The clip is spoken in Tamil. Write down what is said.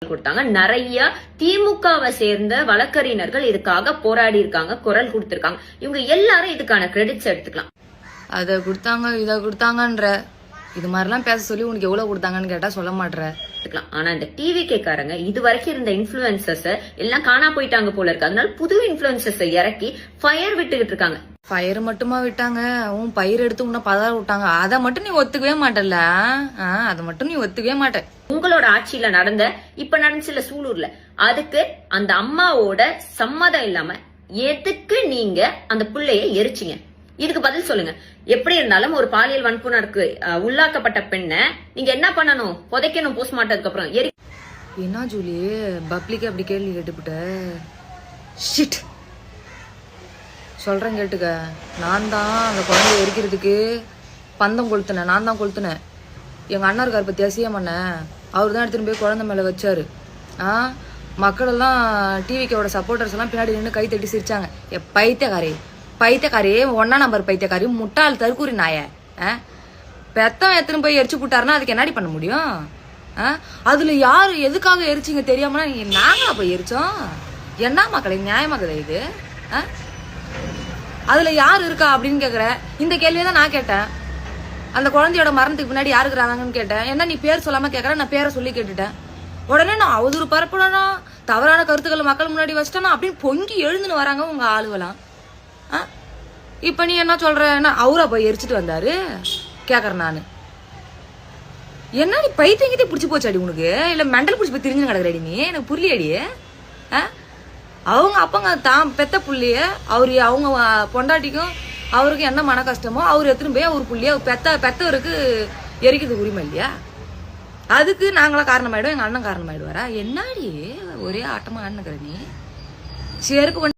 கொடுத்தாங்க. நிறைய திமுகவை சேர்ந்த வழக்கறிஞர்கள் இதுக்காக போராடி இருக்காங்க, குரல் கொடுத்திருக்காங்க. இவங்க எல்லாரும் இதுக்கான கிரெடிட்ஸ் எடுத்துக்கலாம். அதை கொடுத்தாங்க இதை கொடுத்தாங்கன்ற இது மாதிரிலாம் பேச சொல்லி உனக்கு எவ்வளவு கொடுத்தாங்கன்னு கேட்டா சொல்ல மாட்டேற. ஆனா இந்த டிவி கேக்காரங்க இது வரைக்கும் இருந்த இன்ஃபுளுசர்ஸ் எல்லாம் காணா போயிட்டாங்க போல இருக்கு. அதனால புது இன்ஃபுளுசர்ஸ் இறக்கி ஃபயர் விட்டுக்கிட்டு இருக்காங்க. ஃபயர் மட்டுமா விட்டாங்க, உன் பயிர் எடுத்து உன்ன பதற விட்டாங்க. அதை மட்டும் நீ ஒத்துக்கவே மாட்டல. அதை மட்டும் நீ ஒத்துக்கவே மாட்ட. உங்களோட ஆட்சியில நடந்த இப்ப நடந்துச்சுல சூலூர்ல, அதுக்கு அந்த அம்மாவோட சம்மதம் இல்லாம எதுக்கு நீங்க அந்த பிள்ளைய எரிச்சிங்க? இதுக்கு பதில் சொல்லுங்க. எப்படி இருந்தாலும் ஒரு பாலியல் வன்புணருக்கு உள்ளாக்கப்பட்ட பெண்ணை நீங்க என்ன பண்ணணும்? புதைக்கணும் போஸ்ட்மார்ட்டத்துக்கு அப்புறம். என்ன ஜூலி பப்ளிக்கு அப்படி கேள்வி கேட்டுவிட்ட? ஷிட் சொல்றேன் கேட்டுக்க. நான் தான் அந்த குழந்தைய எரிக்கிறதுக்கு பந்தம் கொளுத்துனேன். நான் தான் கொளுத்துனேன். எங்க அண்ணா இருக்காரு பத்தியா சிஎம் அண்ணன், அவர் தான் எடுத்துன்னு போய் குழந்தை மேல வச்சாரு. மக்கள் எல்லாம் டிவிக்கோட சப்போர்ட்டர்ஸ் எல்லாம் பின்னாடி நின்று கை தட்டி சிரிச்சாங்க. பைத்தியக்காரி 1ஆம் நம்பர் பைத்தியக்காரி, முட்டாள் தற்கூரி நாய. பெத்தம் எத்தனை போய் எரிச்சு போட்டாருன்னா அதுக்கு என்னடி பண்ண முடியும்? அதுல யாரு எதுக்காக எரிச்சிங்க தெரியாம நாங்களா போய் எரிச்சோம்? என்ன மக்களை நியாயமாக்குதா இது? அதுல யாரு இருக்கா அப்படின்னு கேக்குற. இந்த கேள்வியதான் நான் கேட்டேன். அந்த குழந்தையோட மரணத்துக்கு பின்னாடி யாரு இருக்கிறாங்கன்னு கேட்டேன். என்ன நீ பேர் சொல்லாம கேக்குற? நான் பேரை சொல்லி கேட்டுட்டேன். உடனே நான் அவதூறு பரப்பணும், தவறான கருத்துக்களை மக்கள் முன்னாடி வச்சிட்டேன்னா அப்படின்னு பொங்கி எழுந்துன்னு வராங்க உங்க ஆளுவலாம். இப்ப நீ என்ன சொல்ற? அவரா போய் எரிச்சிட்டு வந்தாரு கேக்குறேன் நானு. என்ன நீ பைத்தியங்கிட்டே பிடிச்சி போச்சாடி உனக்கு? இல்ல மெண்டல் பிடிச்சி போய் திரிஞ்சு கிடக்குறாடி நீ? எனக்கு புரியலடி. அவங்க அப்பங்க தான் பெத்த புள்ளிய அவங்க பொண்டாட்டிக்கும் அவருக்கு என்ன மன கஷ்டமோ அவர் எடுத்துன்னு போய் அவர் புள்ளிய பெத்தவருக்கு எரிக்கிறது உரிமை இல்லையா? அதுக்கு நாங்களாம் காரணமாயிடும், எங்க அண்ணன் காரணமாயிடுவாரா? என்னாடி ஒரே ஆட்டமா ஆடுனுக்கிற நீ? சருக்கு